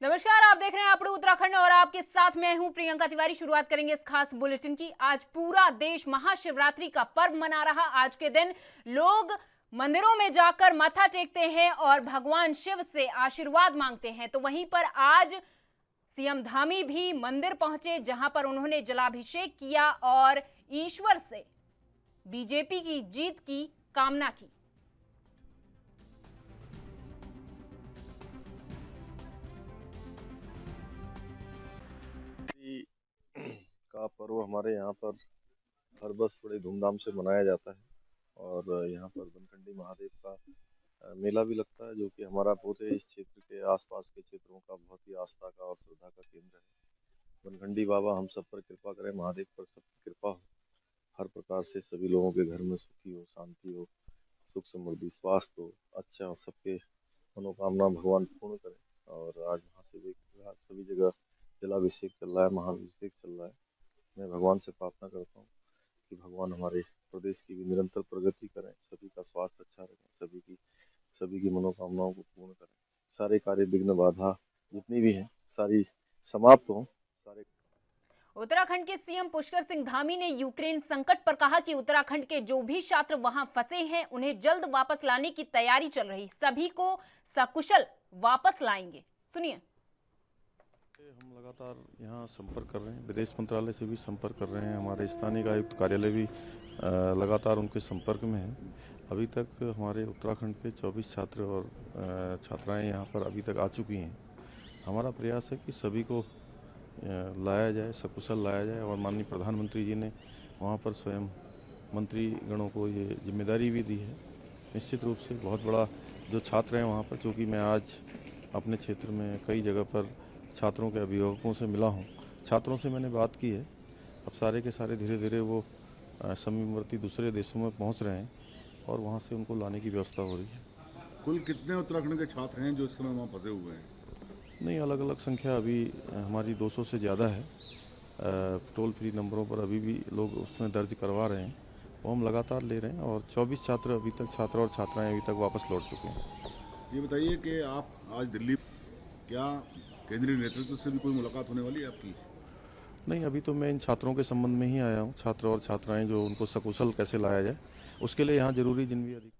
नमस्कार, आप देख रहे हैं अपने उत्तराखंड और आपके साथ मैं हूं प्रियंका तिवारी। शुरुआत करेंगे इस खास बुलेटिन की। आज पूरा देश महाशिवरात्रि का पर्व मना रहा। आज के दिन लोग मंदिरों में जाकर माथा टेकते हैं और भगवान शिव से आशीर्वाद मांगते हैं। तो वहीं पर आज सीएम धामी भी मंदिर पहुंचे, जहां पर उन्होंने जलाभिषेक किया और ईश्वर से बीजेपी की जीत की कामना की। का पर्व हमारे यहाँ पर हर वर्ष बड़े धूमधाम से मनाया जाता है और यहाँ पर बनखंडी महादेव का मेला भी लगता है, जो कि हमारा पूरे इस क्षेत्र के आसपास के क्षेत्रों का बहुत ही आस्था का और श्रद्धा का केंद्र है। बनखंडी बाबा हम सब पर कृपा करें, महादेव पर सबकी कृपा हो, हर प्रकार से सभी लोगों के घर में सुखी हो, शांति हो, सुख समृद्धि, स्वास्थ्य हो, अच्छा हो, सबके मनोकामना भगवान पूर्ण करें। और आज वहाँ से भी सभी जगह जलाभिषेक चल रहा है, महाभिषेक चल रहा है। मैं भगवान से प्रार्थना करता हूँ कि भगवान हमारे प्रदेश की भी निरंतर प्रगति करें, सभी का स्वास्थ्य अच्छा रखें, सभी की मनोकामनाओं को पूर्ण करें, सारे कार्य विघ्न बाधा जितनी भी हैं सारी समाप्त हों। सारे उत्तराखंड के सीएम पुष्कर सिंह धामी ने यूक्रेन संकट पर कहा कि उत्तराखंड के जो भी छात्र वहां फंसे हैं उन्हें जल्द वापस लाने की तैयारी चल रही, सभी को सकुशल वापस लाएंगे। सुनिए। हम लगातार यहाँ संपर्क कर रहे हैं, विदेश मंत्रालय से भी संपर्क कर रहे हैं, हमारे स्थानीय आयुक्त कार्यालय भी लगातार उनके संपर्क में है। अभी तक हमारे उत्तराखंड के 24 छात्र और छात्राएं यहाँ पर अभी तक आ चुकी हैं। हमारा प्रयास है कि सभी को लाया जाए, सकुशल लाया जाए और माननीय प्रधानमंत्री जी ने वहाँ पर स्वयं मंत्री गणों को ये जिम्मेदारी भी दी है। निश्चित रूप से बहुत बड़ा जो छात्र हैं वहाँ पर, चूँकि मैं आज अपने क्षेत्र में कई जगह पर छात्रों के अभिभावकों से मिला हूं, छात्रों से मैंने बात की है। अब सारे के सारे धीरे धीरे वो समीपवर्ती दूसरे देशों में पहुंच रहे हैं और वहां से उनको लाने की व्यवस्था हो रही है। कुल कितने उत्तराखंड के छात्र हैं जो इस समय वहाँ फंसे हुए हैं? नहीं, अलग अलग संख्या अभी हमारी 200 से ज़्यादा है। टोल फ्री नंबरों पर अभी भी लोग उसमें दर्ज करवा रहे हैं, वो हम लगातार ले रहे हैं और 24 छात्र अभी तक, छात्र और छात्राएँ अभी तक वापस लौट चुके हैं। ये बताइए कि आप आज दिल्ली, क्या केंद्रीय नेतृत्व से भी कोई मुलाकात होने वाली है आपकी? नहीं, अभी तो मैं इन छात्रों के संबंध में ही आया हूँ। छात्र और छात्राएं जो उनको सकुशल कैसे लाया जाए उसके लिए यहाँ जरूरी जिन भी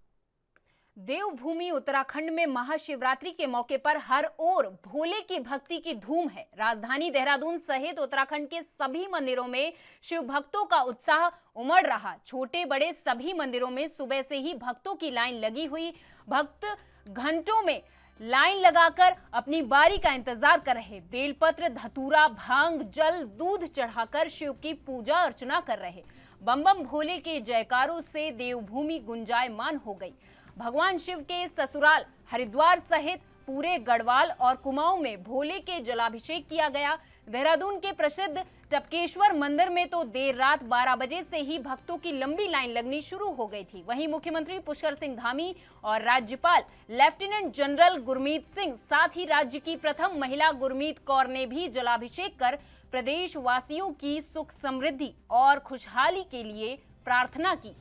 देवभूमि उत्तराखंड में महाशिवरात्रि के मौके पर हर ओर भोले की भक्ति की धूम है। राजधानी देहरादून सहित उत्तराखंड के सभी मंदिरों में शिव भक्तों का उत्साह उमड़ रहा। छोटे बड़े सभी मंदिरों में सुबह से ही भक्तों की लाइन लगी हुई। भक्त घंटों में लाइन लगाकर अपनी बारी का इंतजार कर रहे। बेलपत्र, धतूरा, भांग, जल, दूध चढ़ाकर शिव की पूजा अर्चना कर रहे। बम बम भोले के जयकारों से देवभूमि गुंजायमान हो गई। भगवान शिव के ससुराल हरिद्वार सहित पूरे गढ़वाल और कुमाऊं में भोले के जलाभिषेक किया गया। देहरादून के प्रसिद्ध टपकेश्वर मंदिर में तो देर रात 12 बजे से ही भक्तों की लंबी लाइन लगनी शुरू हो गई थी। वहीं मुख्यमंत्री पुष्कर सिंह धामी और राज्यपाल लेफ्टिनेंट जनरल गुरमीत सिंह, साथ ही राज्य की प्रथम महिला गुरमीत कौर ने भी जलाभिषेक कर प्रदेश वासियों की सुख समृद्धि और खुशहाली के लिए प्रार्थना की।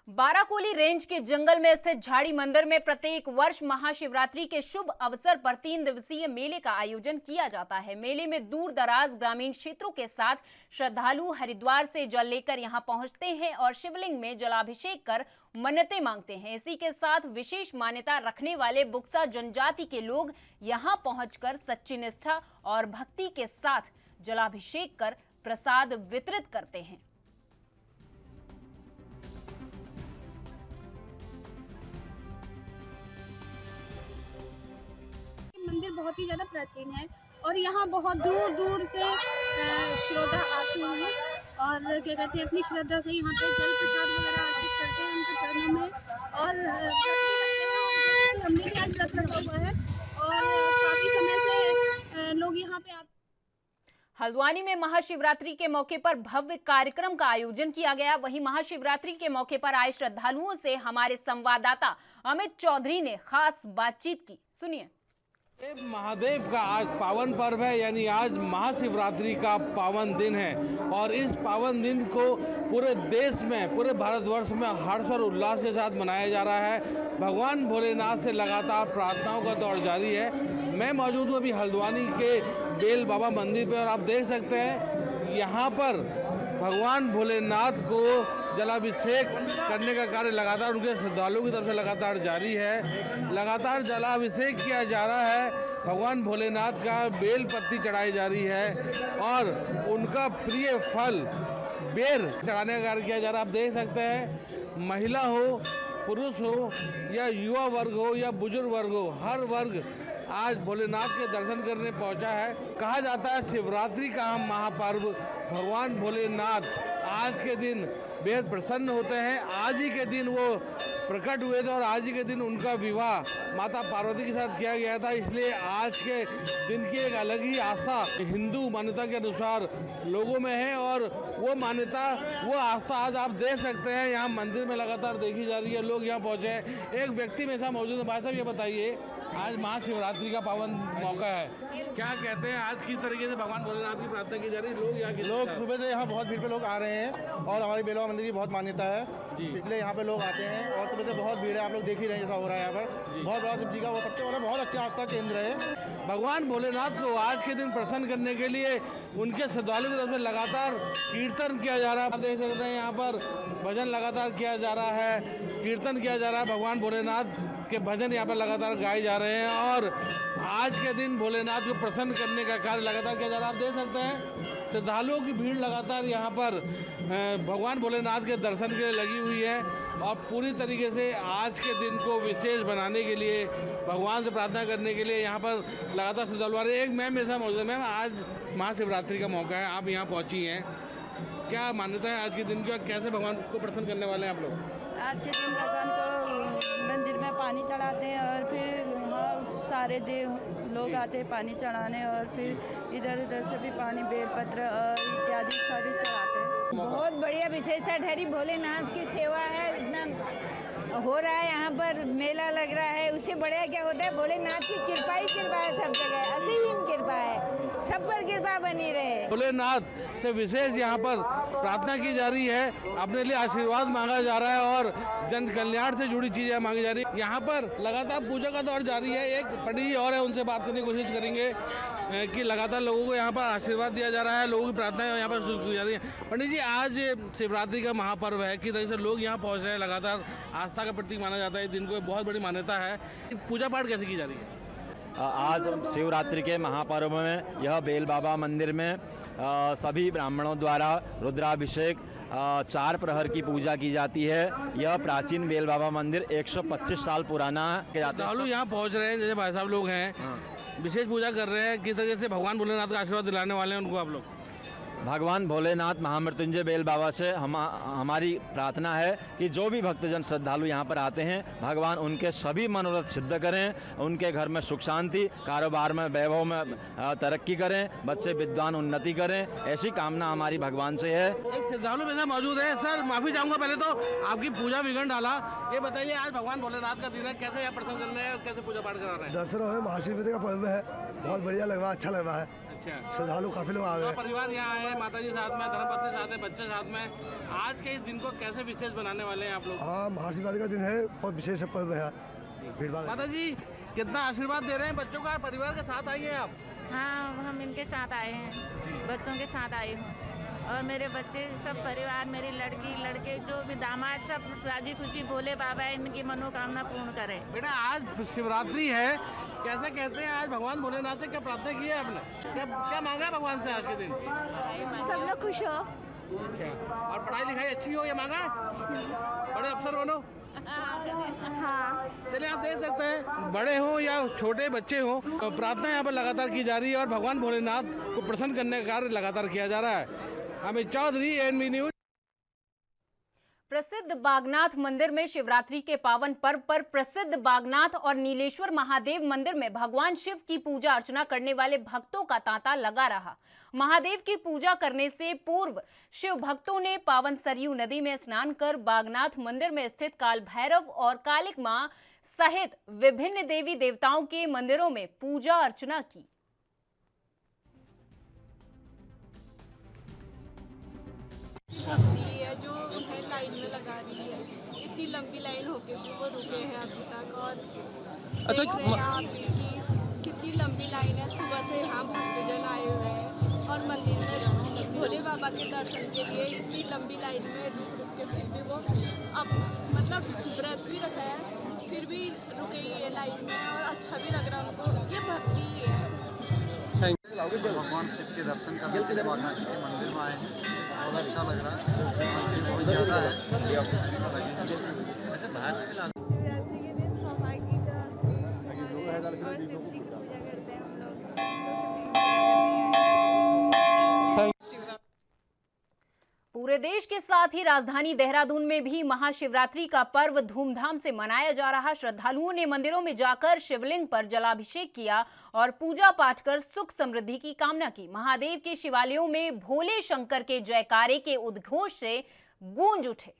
बाराकोली रेंज के जंगल में स्थित झाड़ी मंदिर में प्रत्येक वर्ष महाशिवरात्रि के शुभ अवसर पर 3 दिवसीय मेले का आयोजन किया जाता है। मेले में दूर दराज ग्रामीण क्षेत्रों के साथ श्रद्धालु हरिद्वार से जल लेकर यहां पहुंचते हैं और शिवलिंग में जलाभिषेक कर मन्नतें मांगते हैं। इसी के साथ विशेष मान्यता रखने वाले बुक्सा जनजाति के लोग यहां पहुंचकर सच्ची निष्ठा और भक्ति के साथ जलाभिषेक कर प्रसाद वितरित करते हैं। मंदिर बहुत ही ज़्यादा प्राचीन है और यहाँ बहुत दूर दूर से श्रद्धा आते हैं और क्या कहते हैं, अपनी श्रद्धा से यहाँ पे जल प्रसाद वगैरह अर्पित करते हैं उनके चरणों में। और हमने भी आज व्रत रखा हुआ है और काफ़ी समय से लोग यहाँ पे आते। हल्द्वानी में महाशिवरात्रि के मौके पर भव्य कार्यक्रम का आयोजन किया गया। वहीं महाशिवरात्रि के मौके पर आए श्रद्धालुओं से हमारे संवाददाता अमित चौधरी ने खास बातचीत की। सुनिए। महादेव का आज पावन पर्व है, यानी आज महाशिवरात्रि का पावन दिन है और इस पावन दिन को पूरे देश में, पूरे भारतवर्ष में हर्ष और उल्लास के साथ मनाया जा रहा है। भगवान भोलेनाथ से लगातार प्रार्थनाओं का दौर जारी है। मैं मौजूद हूँ अभी हल्द्वानी के बेल बाबा मंदिर पर और आप देख सकते हैं यहाँ पर भगवान भोलेनाथ को जलाभिषेक करने का कार्य लगातार उनके श्रद्धालुओं की तरफ से लगातार जारी है। लगातार जलाभिषेक किया जा रहा है, भगवान भोलेनाथ का बेल पत्ती चढ़ाई जा रही है और उनका प्रिय फल बेर चढ़ाने का कार्य किया जा रहा है। आप देख सकते हैं महिला हो, पुरुष हो या युवा वर्ग हो या बुजुर्ग वर्ग हो, हर वर्ग आज भोलेनाथ के दर्शन करने पहुंचा है। कहा जाता है शिवरात्रि का हम महापर्व भगवान भोलेनाथ आज के दिन बेहद प्रसन्न होते हैं। आज ही के दिन वो प्रकट हुए थे और आज ही के दिन उनका विवाह माता पार्वती के साथ किया गया था, इसलिए आज के दिन की एक अलग ही आस्था हिंदू मान्यता के अनुसार लोगों में है और वो मान्यता, वो आस्था आज आप देख सकते हैं यहाँ मंदिर में लगातार देखी जा रही है। लोग यहाँ पहुँचे हैं। एक व्यक्ति मेरे साथ मौजूद है। भाई साहब ये बताइए, आज महाशिवरात्रि का पावन मौका है, क्या कहते हैं आज किस तरीके से भगवान भोलेनाथ की प्रार्थना की जा रही है? लोग सुबह से यहाँ बहुत भीड़ पे लोग आ रहे हैं और हमारी बेलवा मंदिर की बहुत मान्यता है, इसलिए यहाँ पे लोग आते हैं और सुबह से बहुत भीड़ है। आप लोग देख ही रहे हैं जैसा हो रहा है यहाँ पर। बहुत बड़ा शिव जी का वो सबसे बड़ा बहुत अच्छा आस्था केंद्र है। भगवान भोलेनाथ को आज के दिन प्रसन्न करने के लिए उनके श्रद्धालुओं की तरफ से लगातार कीर्तन किया जा रहा है। आप देख सकते हैं यहाँ पर भजन लगातार किया जा रहा है, कीर्तन किया जा रहा है। भगवान भोलेनाथ के भजन यहाँ पर लगातार गाए जा रहे हैं और आज के दिन भोलेनाथ को प्रसन्न करने का कार्य लगातार किया जा रहा है। आप देख सकते हैं श्रद्धालुओं की भीड़ लगातार यहाँ पर भगवान भोलेनाथ के दर्शन के लिए लगी हुई है और पूरी तरीके से आज के दिन को विशेष बनाने के लिए, भगवान से प्रार्थना करने के लिए यहाँ पर लगातार श्रद्धालु आ रहे हैं। एक मैम मेरे साथ मौजूद है। मैम, आज महाशिवरात्रि का मौका है, आप यहाँ पहुँची हैं, क्या मान्यता है आज के दिन की और कैसे भगवान को प्रसन्न करने वाले हैं आप लोग? आज के दिन भगवान को मंदिर में पानी चढ़ाते हैं और फिर वहाँ सारे देव लोग आते हैं पानी चढ़ाने और फिर इधर उधर से भी पानी बेलपत्र और इत्यादि सारे चढ़ाते हैं। बहुत बढ़िया विशेषता ठहरी, भोलेनाथ की सेवा है, इतना हो रहा है यहाँ पर, मेला लग रहा है। उससे बढ़िया क्या होता है, भोलेनाथ की कृपा ही कृपा है सब जगह, असीम कृपा है, सब पर कृपा बनी रहे। भोलेनाथ से विशेष यहाँ पर प्रार्थना की जा रही है, अपने लिए आशीर्वाद मांगा जा रहा है और जन कल्याण से जुड़ी चीजें मांगी जा रही है। यहाँ पर लगातार पूजा का दौर जारी है। एक पंडित जी और है, उनसे बात करने की कोशिश करेंगे कि लगातार लोगों को यहाँ पर आशीर्वाद दिया जा रहा है, लोगों की प्रार्थना यहाँ पर शुरू की जा रही है। पंडित जी, आज शिवरात्रि का महापर्व है, किस तरह से लोग यहाँ पहुँच रहे हैं, लगातार आस्था का प्रतीक माना जाता है, दिन को बहुत बड़ी मान्यता है, पूजा पाठ कैसे की जा रही है? आज शिवरात्रि के महापर्व में यह बेल बाबा मंदिर में सभी ब्राह्मणों द्वारा रुद्राभिषेक 4 प्रहर की पूजा की जाती है। यह प्राचीन बेल बाबा मंदिर 125 साल पुराना है। श्रद्धालु यहाँ पहुँच रहे हैं, जैसे भाई साहब लोग हैं, विशेष पूजा कर रहे हैं, किस तरह से भगवान भोलेनाथ का आशीर्वाद दिलाने वाले हैं उनको आप लोग? भगवान भोलेनाथ महामृत्युंजय बेल बाबा से हमारी प्रार्थना है कि जो भी भक्तजन श्रद्धालु यहाँ पर आते हैं, भगवान उनके सभी मनोरथ सिद्ध करें, उनके घर में सुख शांति, कारोबार में वैभव में तरक्की करें, बच्चे विद्वान उन्नति करें, ऐसी कामना हमारी भगवान से है। एक श्रद्धालु मेरे साथ मौजूद है। सर, माफी चाहूँगा, पहले तो आपकी पूजा विघ्न डाला, ये बताइए आज भगवान भोलेनाथ का दिन है, कैसे यहाँ प्रसन्न कर रहे हैं, कैसे पूजा पाठ करा रहे हैं? दर्शन है, महाशिवरात्रि का पर्व है, बहुत बढ़िया लग रहा है, अच्छा लग रहा है। श्रद्धालु काफी लोग आ गए, परिवार यहाँ आए, माता जी साथ में, धर्मपत्नी साथ में, बच्चे साथ में, आज के इस दिन को कैसे विशेष बनाने वाले हैं आप लोग? हाँ, महाशिवरात्रि का दिन है, बहुत विशेष पर्व है। माता जी, कितना आशीर्वाद दे रहे हैं बच्चों का, परिवार के साथ आइए आप? हाँ, हम इनके साथ आए हैं, बच्चों के साथ आई हूँ और मेरे बच्चे सब परिवार, मेरी लड़की लड़के जो भी दामाद, सब राजी खुशी भोले बाबा इनकी मनोकामना पूर्ण करे। बेटा, आज शिवरात्रि है, कैसे कहते हैं आज भगवान भोलेनाथ से क्या प्रार्थना की है आपने, क्या मांगा है भगवान से आज के दिन? सब लोग खुश हो। अच्छा, और पढ़ाई लिखाई अच्छी हो, ये मांगा, बड़े अफसर बनो। हाँ, चलिए, आप देख सकते हैं बड़े हो या छोटे बच्चे हो, तो प्रार्थना यहाँ पर लगातार की जा रही है और भगवान भोलेनाथ को प्रसन्न करने का कार्य लगातार किया जा रहा है। Amit Chaudhary, NB news. प्रसिद्ध बागनाथ मंदिर में शिवरात्रि के पावन पर्व पर प्रसिद्ध बागनाथ और नीलेश्वर महादेव मंदिर में भगवान शिव की पूजा अर्चना करने वाले भक्तों का तांता लगा रहा। महादेव की पूजा करने से पूर्व शिव भक्तों ने पावन सरयू नदी में स्नान कर बागनाथ मंदिर में स्थित काल भैरव और कालिक मां सहित विभिन्न देवी देवताओं के मंदिरों में पूजा अर्चना की। भक्ति है जो है लाइन में लगा रही है, इतनी लंबी लाइन होके भी वो रुके हैं अभी तक। और देख रहे हैं आप भी कि कितनी लंबी लाइन है, सुबह से यहाँ भक्तजन आए हुए हैं और मंदिर में भोले बाबा के दर्शन के लिए इतनी लंबी लाइन में रुक के फिर भी वो अब मतलब व्रत भी रखा है, फिर भी रुके ये लाइन में और अच्छा भी लग रहा है उनको। ये भक्ति ही है। भगवान शिव के दर्शन करने के लिए बागनाथ जी के मंदिर में आए हैं, बहुत अच्छा लग रहा है, बहुत ज़्यादा है। पूरे देश के साथ ही राजधानी देहरादून में भी महाशिवरात्रि का पर्व धूमधाम से मनाया जा रहा। श्रद्धालुओं ने मंदिरों में जाकर शिवलिंग पर जलाभिषेक किया और पूजा पाठ कर सुख समृद्धि की कामना की। महादेव के शिवालयों में भोले शंकर के जयकारे के उद्घोष से गूंज उठे।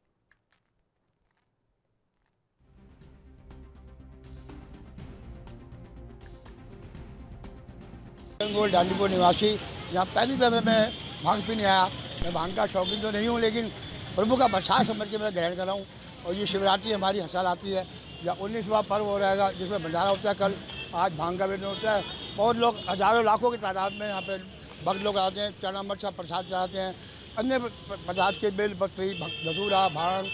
डांडीपुर निवासी, यहाँ पहली दफे मैं भांग पीने आया। मैं भांग का शौकीन तो नहीं हूँ, लेकिन प्रभु का प्रसाद समझ के मैं ग्रहण कर रहा हूँ। और ये शिवरात्रि हमारी हर साल आती है, या 19वां पर्व हो रहेगा जिसमें भंडारा होता है। कल आज भांग का वितरण होता है। बहुत लोग हज़ारों लाखों की तादाद में यहाँ पे भक्त लोग आते हैं, चना मरचा प्रसाद चढ़ाते हैं। अन्य पदार्थ के बेल पत्री, धतूरा, भांग,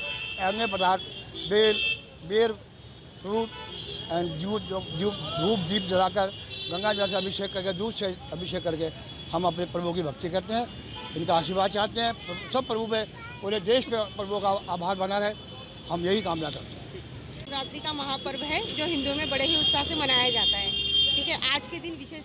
अन्य पदार्थ, बेर फ्रूट एंड धूप दीप जलाकर गंगा जल से अभिषेक करके, दूध से अभिषेक करके हम अपने प्रभु की भक्ति करते हैं, इनका आशीर्वाद चाहते हैं। सब प्रभु पे, पूरे देश पे प्रभु का आभार बना रहे, हम यही कामना करते हैं। शिवरात्रि का महापर्व है जो हिंदुओं में बड़े ही उत्साह से मनाया जाता है। ठीक है, आज के दिन विशेष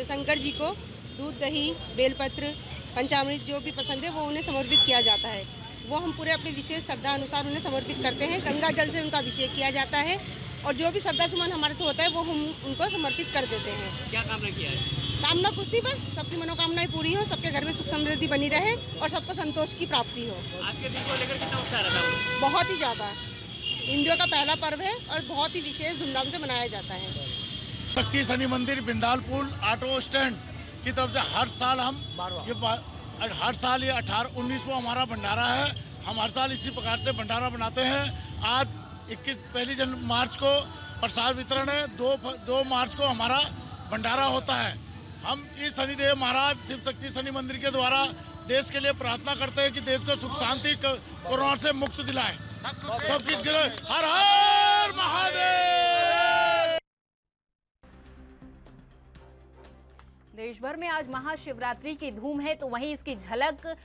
शंकर जी को दूध, दही, बेलपत्र, पंचामृत जो भी पसंद है वो उन्हें समर्पित किया जाता है। वो हम पूरे अपने विशेष श्रद्धा अनुसार उन्हें समर्पित करते हैं। गंगा जल से उनका अभिषेक किया जाता है और जो भी श्रद्धा सुमन हमारे से होता है वो हम उनको समर्पित कर देते हैं। क्या कामना किया है? कामना कुछ नहीं, बस सबकी मनोकामनाएं पूरी हो, सबके घर में सुख समृद्धि बनी रहे और सबको संतोष की प्राप्ति हो। आज के दिन को लेकर कितना उत्साह रहा था? बहुत ही ज़्यादा। हिंदुओं का पहला पर्व है और बहुत ही विशेष धूमधाम से मनाया जाता है। शक्ति शनि मंदिर बिंदालपुर ऑटो स्टैंड की तरफ से हर साल हम हर साल ये 18-19वां हमारा भंडारा है। हम हर साल इसी प्रकार से भंडारा बनाते हैं। आज 21 मार्च को प्रसाद वितरण है, 2 मार्च को हमारा भंडारा होता है। हम इस शनिदेव महाराज शिव शक्ति शनि मंदिर के द्वारा देश के लिए प्रार्थना करते हैं कि देश को सुख शांति कोरोना से मुक्त दिलाए। सब कुछ हर हर महादेव। देश भर में आज महाशिवरात्रि की धूम है, तो वहीं इसकी झलक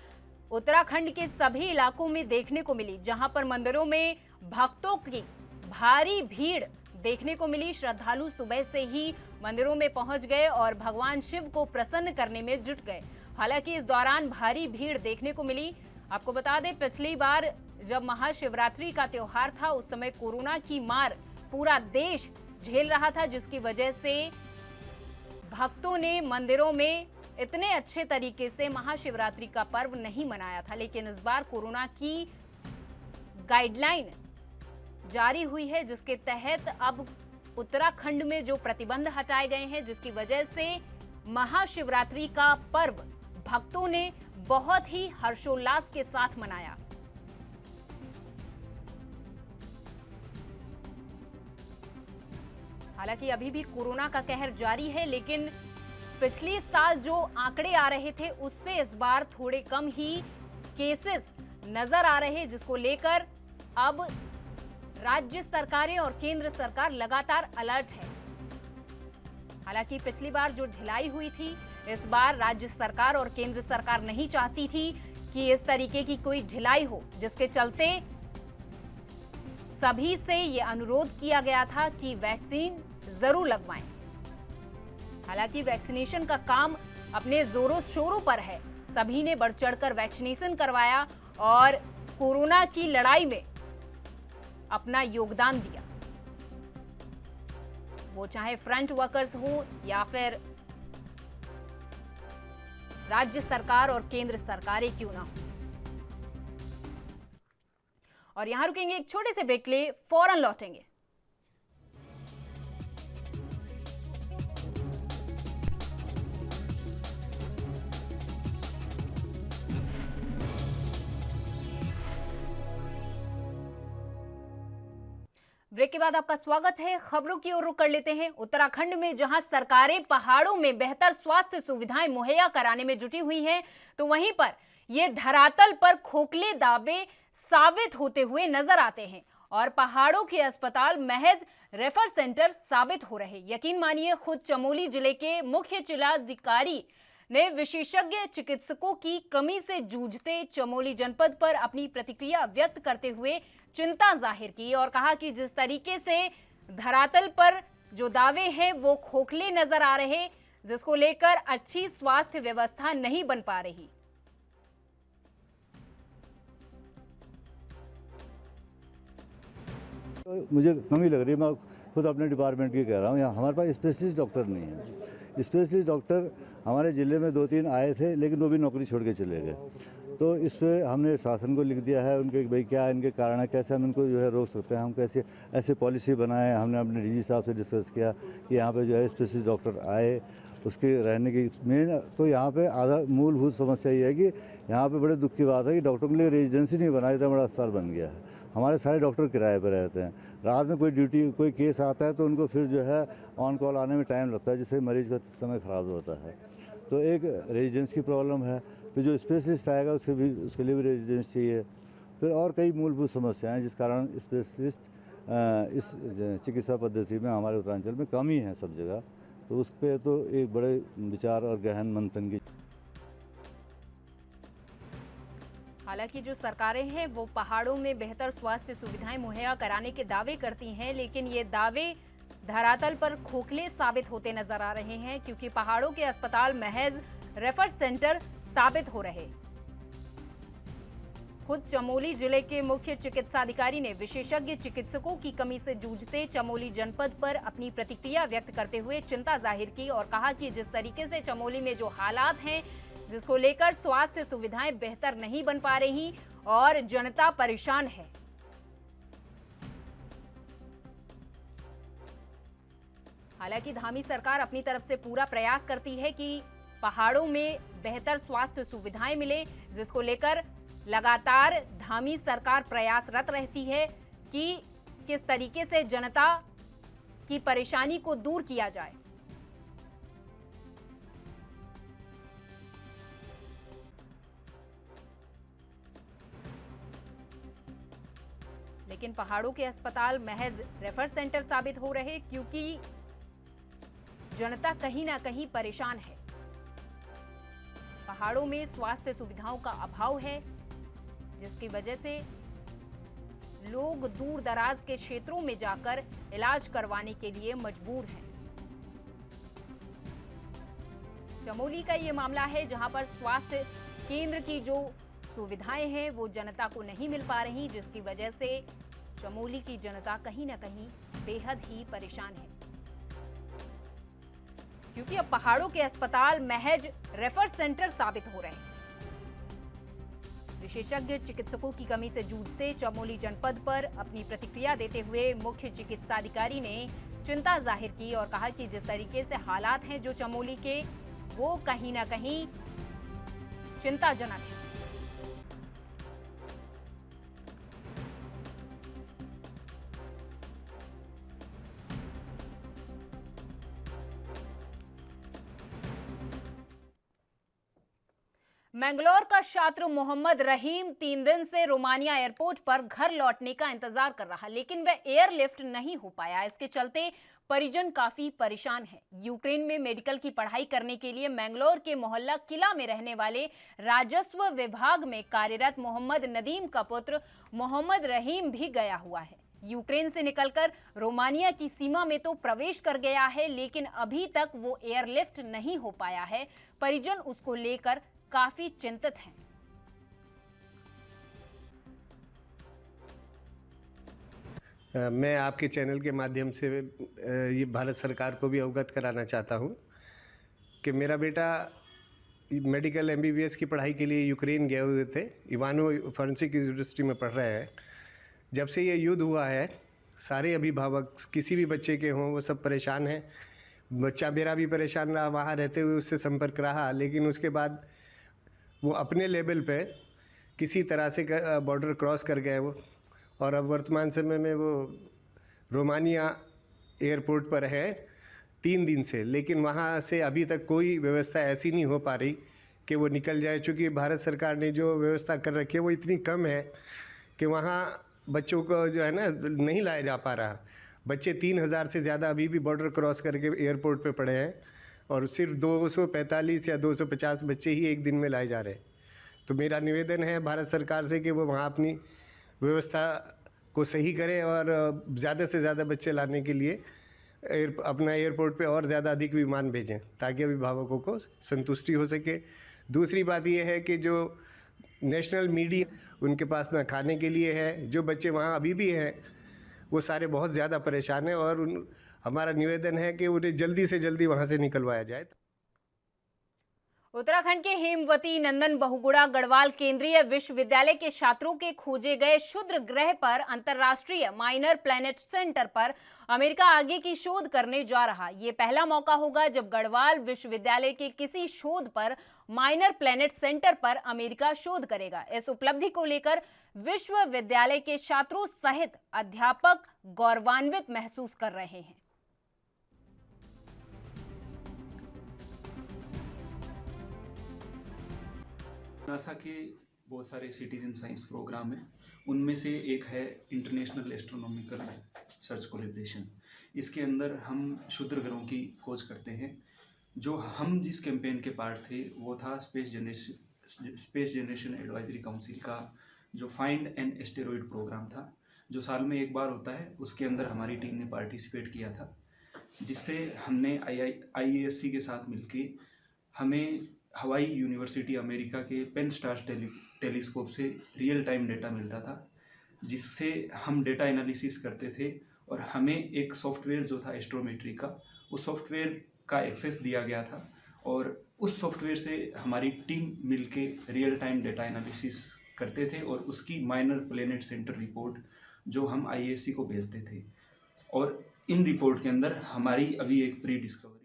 उत्तराखंड के सभी इलाकों में देखने को मिली, जहां पर मंदिरों में भक्तों की भारी भीड़ देखने को मिली। श्रद्धालु सुबह से ही मंदिरों में पहुंच गए और भगवान शिव को प्रसन्न करने में जुट गए। हालांकि इस दौरान भारी भीड़ देखने को मिली। आपको बता दें, पिछली बार जब महाशिवरात्रि का त्योहार था उस समय कोरोना की मार पूरा देश झेल रहा था, जिसकी वजह से भक्तों ने मंदिरों में इतने अच्छे तरीके से महाशिवरात्रि का पर्व नहीं मनाया था। लेकिन इस बार कोरोना की गाइडलाइन जारी हुई है, जिसके तहत अब उत्तराखंड में जो प्रतिबंध हटाए गए हैं, जिसकी वजह से महाशिवरात्रि का पर्व भक्तों ने बहुत ही हर्षोल्लास के साथ मनाया। हालांकि अभी भी कोरोना का कहर जारी है, लेकिन पिछले साल जो आंकड़े आ रहे थे उससे इस बार थोड़े कम ही केसेस नजर आ रहे, जिसको लेकर अब राज्य सरकारें और केंद्र सरकार लगातार अलर्ट है। हालांकि पिछली बार जो ढिलाई हुई थी, इस बार राज्य सरकार और केंद्र सरकार नहीं चाहती थी कि इस तरीके की कोई ढिलाई हो, जिसके चलते सभी से ये अनुरोध किया गया था कि वैक्सीन जरूर लगवाएं। हालांकि वैक्सीनेशन का काम अपने जोरों शोरों पर है। सभी ने बढ़ चढ़कर वैक्सीनेशन करवाया और कोरोना की लड़ाई में अपना योगदान दिया, वो चाहे फ्रंट वर्कर्स हो या फिर राज्य सरकार और केंद्र सरकारें क्यों ना हो। और यहां रुकेंगे, एक छोटे से ब्रेक ले, फौरन लौटेंगे। ब्रेक के बाद आपका स्वागत है। खबरों की ओर रुख कर लेते हैं। उत्तराखंड में जहां सरकारें पहाड़ों में बेहतर स्वास्थ्य सुविधाएं मुहैया कराने में जुटी हुई हैं, तो वहीं पर ये धरातल पर खोखले दावे साबित होते हुए नजर आते हैं और पहाड़ों के अस्पताल महज रेफर सेंटर साबित हो रहे। यकीन मानिए, खुद चमोली जिले के मुख्य जिलाधिकारी ने विशेषज्ञ चिकित्सकों की कमी से जूझते चमोली जनपद पर अपनी प्रतिक्रिया व्यक्त करते हुए चिंता जाहिर की और कहा कि जिस तरीके से धरातल पर जो दावे हैं वो खोखले नजर आ रहे, जिसको लेकर अच्छी स्वास्थ्य व्यवस्था नहीं बन पा रही। तो मुझे कमी लग रही है, मैं खुद अपने डिपार्टमेंट की कह रहा हूँ। यहाँ हमारे पास स्पेशलिस्ट डॉक्टर नहीं है। स्पेशलिस्ट डॉक्टर हमारे ज़िले में 2-3 आए थे, लेकिन वो भी नौकरी छोड़ के चले गए। तो इस पर हमने शासन को लिख दिया है उनके भाई क्या इनके कारण है, कैसे हम इनको जो है रोक सकते हैं, हम कैसे ऐसे पॉलिसी बनाएं। हमने अपने डीजी साहब से डिस्कस किया कि यहाँ पे जो है स्पेशलिस्ट डॉक्टर आए, उसके रहने की मेन तो यहाँ पे आधा मूलभूत समस्या ये है कि यहाँ पे बड़े दुख की बात है कि डॉक्टरों के लिए रेजिडेंसी नहीं बना, इतना बड़ा अस्पताल बन गया है। हमारे सारे डॉक्टर किराए पर रहते हैं। रात में कोई ड्यूटी कोई केस आता है तो उनको फिर जो है ऑन कॉल आने में टाइम लगता है, जिससे मरीज का समय ख़राब होता है। तो एक रेजिडेंस की प्रॉब्लम है। फिर जो स्पेशलिस्ट आएगा उसके लिए भी रेजिडेंस चाहिए। फिर और कई मूलभूत समस्याएं हैं जिस कारण स्पेशलिस्ट इस चिकित्सा पद्धति में हमारे उत्तरांचल में कमी है सब जगह। तो उस पर तो एक बड़े विचार और गहन मंथन की। हालांकि जो सरकारें हैं वो पहाड़ों में बेहतर स्वास्थ्य सुविधाएं मुहैया कराने के दावे करती हैं, लेकिन ये दावे धरातल पर खोखले साबित होते नजर आ रहे हैं, क्योंकि पहाड़ों के अस्पताल महज रेफर सेंटर साबित हो रहे। खुद चमोली जिले के मुख्य चिकित्साधिकारी ने विशेषज्ञ चिकित्सकों की कमी से जूझते चमोली जनपद पर अपनी प्रतिक्रिया व्यक्त करते हुए चिंता जाहिर की और कहा कि जिस तरीके से चमोली में जो हालात हैं, जिसको लेकर स्वास्थ्य सुविधाएं बेहतर नहीं बन पा रही और जनता परेशान है। हालांकि धामी सरकार अपनी तरफ से पूरा प्रयास करती है कि पहाड़ों में बेहतर स्वास्थ्य सुविधाएं मिले, जिसको लेकर लगातार धामी सरकार प्रयासरत रहती है कि किस तरीके से जनता की परेशानी को दूर किया जाए। लेकिन पहाड़ों के अस्पताल महज रेफर सेंटर साबित हो रहे, क्योंकि जनता कहीं ना कहीं परेशान है। पहाड़ों में स्वास्थ्य सुविधाओं का अभाव है, जिसकी वजह से लोग दूर दराज के क्षेत्रों में जाकर इलाज करवाने के लिए मजबूर हैं। चमोली का ये मामला है जहां पर स्वास्थ्य केंद्र की जो सुविधाएं हैं वो जनता को नहीं मिल पा रही, जिसकी वजह से चमोली की जनता कहीं ना कहीं बेहद ही परेशान है, क्योंकि अब पहाड़ों के अस्पताल महज रेफर सेंटर साबित हो रहे हैं। विशेषज्ञ चिकित्सकों की कमी से जूझते चमोली जनपद पर अपनी प्रतिक्रिया देते हुए मुख्य चिकित्साधिकारी ने चिंता जाहिर की और कहा कि जिस तरीके से हालात हैं जो चमोली के, वो कहीं ना कहीं चिंताजनक है। मैंगलोर का छात्र मोहम्मद रहीम 3 दिन से रोमानिया एयरपोर्ट पर घर लौटने का इंतजार कर रहा, लेकिन वह एयरलिफ्ट नहीं हो पाया। इसके चलते परिजन काफी परेशान हैं। यूक्रेन में मेडिकल की पढ़ाई करने के लिए मैंगलोर के मोहल्ला किला में रहने वाले राजस्व विभाग में कार्यरत मोहम्मद नदीम का पुत्र मोहम्मद रहीम भी गया हुआ है। यूक्रेन से निकलकर रोमानिया की सीमा में तो प्रवेश कर गया है, लेकिन अभी तक वो एयरलिफ्ट नहीं हो पाया है। परिजन उसको लेकर काफी चिंतित हैं। मैं आपके चैनल के माध्यम से ये भारत सरकार को भी अवगत कराना चाहता हूँ कि मेरा बेटा मेडिकल MBBS की पढ़ाई के लिए यूक्रेन गए हुए थे। इवानो फॉरेंसिक यूनिवर्सिटी में पढ़ रहे हैं। जब से ये युद्ध हुआ है, सारे अभिभावक किसी भी बच्चे के हों वो सब परेशान हैं। बच्चा मेरा भी परेशान रहा, वहाँ रहते हुए उससे संपर्क रहा, लेकिन उसके बाद वो अपने लेवल पे किसी तरह से बॉर्डर क्रॉस कर गए वो, और अब वर्तमान समय में वो रोमानिया एयरपोर्ट पर है 3 दिन से, लेकिन वहाँ से अभी तक कोई व्यवस्था ऐसी नहीं हो पा रही कि वो निकल जाए, चूँकि भारत सरकार ने जो व्यवस्था कर रखी है वो इतनी कम है कि वहाँ बच्चों को जो है ना नहीं लाया जा पा रहा। बच्चे 3000 से ज़्यादा अभी भी बॉर्डर क्रॉस करके एयरपोर्ट पे पड़े हैं और सिर्फ 245 या 250 बच्चे ही एक दिन में लाए जा रहे हैं। तो मेरा निवेदन है भारत सरकार से कि वो वहाँ अपनी व्यवस्था को सही करें और ज़्यादा से ज़्यादा बच्चे लाने के लिए अपना एयरपोर्ट पे और ज़्यादा अधिक विमान भेजें ताकि अभिभावकों को संतुष्टि हो सके। दूसरी बात यह है कि जो नेशनल मीडिया उनके पास ना खाने के लिए है, जो बच्चे वहाँ अभी भी हैं वो सारे बहुत ज़्यादा परेशान हैं और हमारा निवेदन है कि उन्हें जल्दी से जल्दी वहाँ से निकलवाया जाए। उत्तराखंड के हेमवती नंदन बहुगुणा गढ़वाल केंद्रीय विश्वविद्यालय के छात्रों के खोजे गए क्षुद्र ग्रह पर अंतर्राष्ट्रीय माइनर प्लैनेट सेंटर पर अमेरिका आगे की शोध करने जा रहा। ये पहला मौका होगा जब गढ़वाल विश्वविद्यालय के किसी शोध पर माइनर प्लैनेट सेंटर पर अमेरिका शोध करेगा। इस उपलब्धि को लेकर विश्वविद्यालय के छात्रों सहित अध्यापक गौरवान्वित महसूस कर रहे हैं। नासा के बहुत सारे सिटीजन साइंस प्रोग्राम हैं, उनमें से एक है इंटरनेशनल एस्ट्रोनॉमिकल सर्च कोलैबोरेशन। इसके अंदर हम क्षुद्र ग्रहों की खोज करते हैं। जो हम जिस कैंपेन के पार्ट थे वो था स्पेस जनरेशन एडवाइजरी काउंसिल का जो फाइंड एन एस्टेरॉइड प्रोग्राम था, जो साल में एक बार होता है। उसके अंदर हमारी टीम ने पार्टिसिपेट किया था, जिससे हमने IISc के साथ मिलके हमें हवाई यूनिवर्सिटी अमेरिका के पेन स्टार टेलीस्कोप से रियल टाइम डेटा मिलता था, जिससे हम डेटा एनालिसिस करते थे और हमें एक सॉफ्टवेयर जो था एस्ट्रोमेट्री का, उस सॉफ्टवेयर का एक्सेस दिया गया था और उस सॉफ्टवेयर से हमारी टीम मिलके रियल टाइम डेटा एनालिसिस करते थे और उसकी माइनर प्लैनेट सेंटर रिपोर्ट जो हम IISc को भेजते थे। और इन रिपोर्ट के अंदर हमारी अभी एक प्री डिस्कवरी।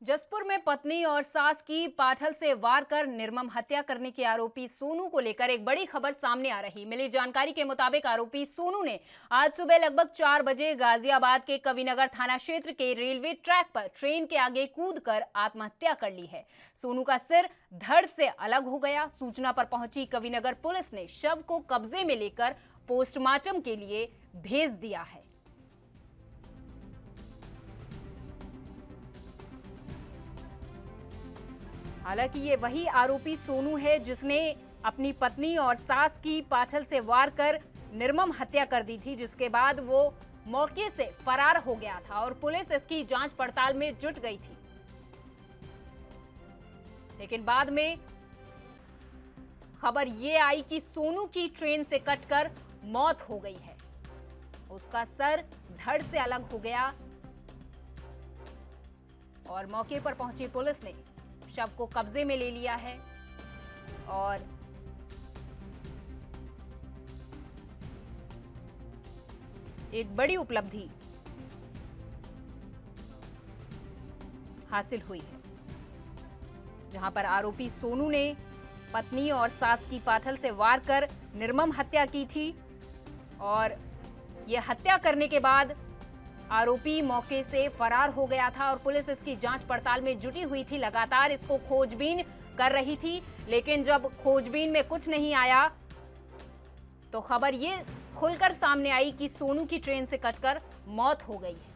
जसपुर में पत्नी और सास की पाठल से वार कर निर्मम हत्या करने के आरोपी सोनू को लेकर एक बड़ी खबर सामने आ रही। मिली जानकारी के मुताबिक आरोपी सोनू ने आज सुबह लगभग 4 बजे गाजियाबाद के कविनगर थाना क्षेत्र के रेलवे ट्रैक पर ट्रेन के आगे कूदकर आत्महत्या कर ली है। सोनू का सिर धड़ से अलग हो गया। सूचना पर पहुंची कविनगर पुलिस ने शव को कब्जे में लेकर पोस्टमार्टम के लिए भेज दिया है। हालांकि ये वही आरोपी सोनू है जिसने अपनी पत्नी और सास की पाछल से वार कर निर्मम हत्या कर दी थी, जिसके बाद वो मौके से फरार हो गया था और पुलिस इसकी जांच पड़ताल में जुट गई थी। लेकिन बाद में खबर ये आई कि सोनू की ट्रेन से कटकर मौत हो गई है। उसका सर धड़ से अलग हो गया और मौके पर पहुंची पुलिस ने शव को कब्जे में ले लिया है और एक बड़ी उपलब्धि हासिल हुई है, जहां पर आरोपी सोनू ने पत्नी और सास की पाठल से वार कर निर्मम हत्या की थी और यह हत्या करने के बाद आरोपी मौके से फरार हो गया था और पुलिस इसकी जांच पड़ताल में जुटी हुई थी। लगातार इसको खोजबीन कर रही थी, लेकिन जब खोजबीन में कुछ नहीं आया तो खबर ये खुलकर सामने आई कि सोनू की ट्रेन से कटकर मौत हो गई है।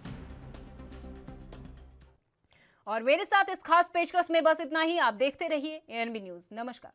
और मेरे साथ इस खास पेशकश में बस इतना ही। आप देखते रहिए ANB न्यूज़। नमस्कार।